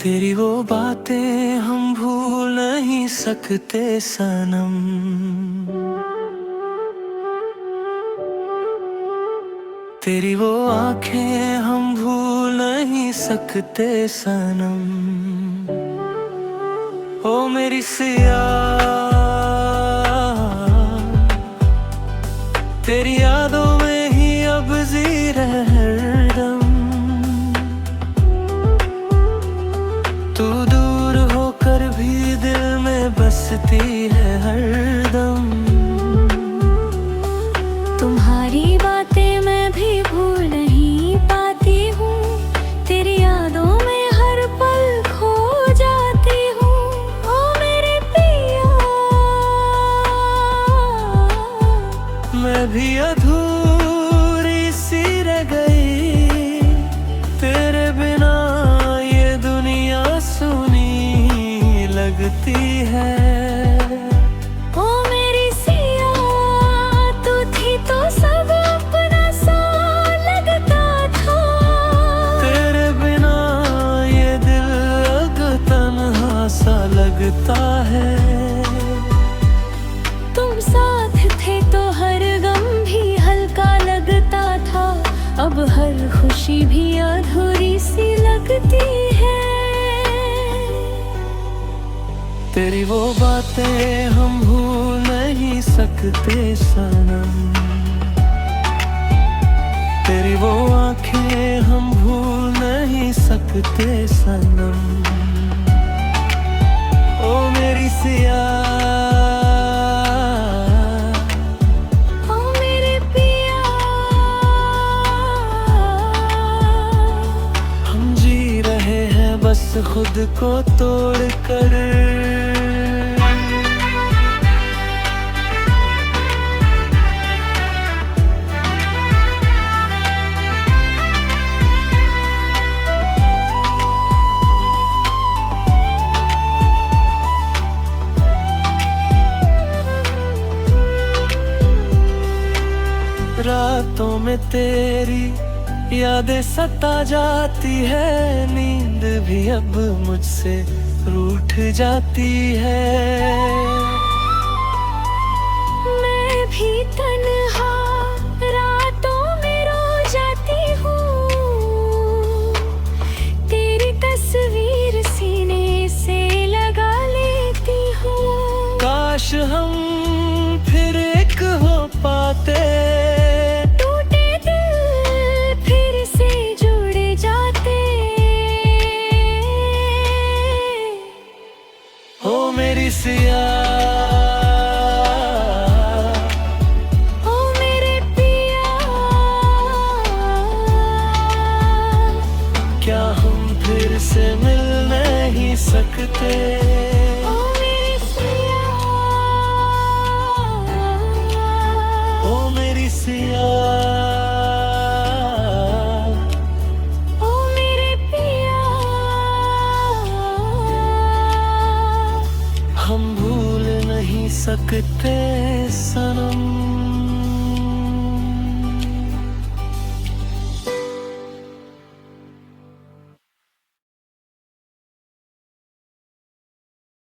तेरी वो बातें हम भूल नहीं सकते सनम। तेरी वो आंखें हम भूल नहीं सकते सनम। ओ मेरी सिया, तेरी यादों में ही अब जी रहे हरदम। तू दूर होकर भी दिल में बसती है हरदम। तुम्हारी बातें मैं भी भूल नहीं पाती हूँ, तेरी यादों में हर पल खो जाती हूँ। ओ मेरे पिया, मैं भी अधूरी सी रह गई, तेरे बिना ये दुनिया सुनी लगती है। ओ मेरी सिया, तू थी तो सब अपना सा लगता था। तेरे बिना ये दिल अब तन्हा सा लगता है। तुम साथ थे तो हर गम भी हल्का लगता था, अब हर खुशी भी अधूरी सी लगती है। तेरी वो बातें हम भूल नहीं सकते सनम। तेरी वो आंखें हम भूल नहीं सकते सनम। ओ मेरी सिया, ओ मेरे पिया, हम जी रहे हैं बस खुद को तोड़ कर। रातों में तेरी यादें सता जाती है, नींद भी अब मुझसे रूठ जाती है। मैं भी तन्हा रातों में रो जाती हूँ, तेरी तस्वीर सीने से लगा लेती हूँ। काश हम फिर एक हो पाते, मेरी सिया, ओ मेरे पिया। क्या हम फिर से मिल नहीं सकते? ओ मेरी सिया, ओ मेरी सिया, ओ मेरे पिया। हम भूल नहीं सकते सनम।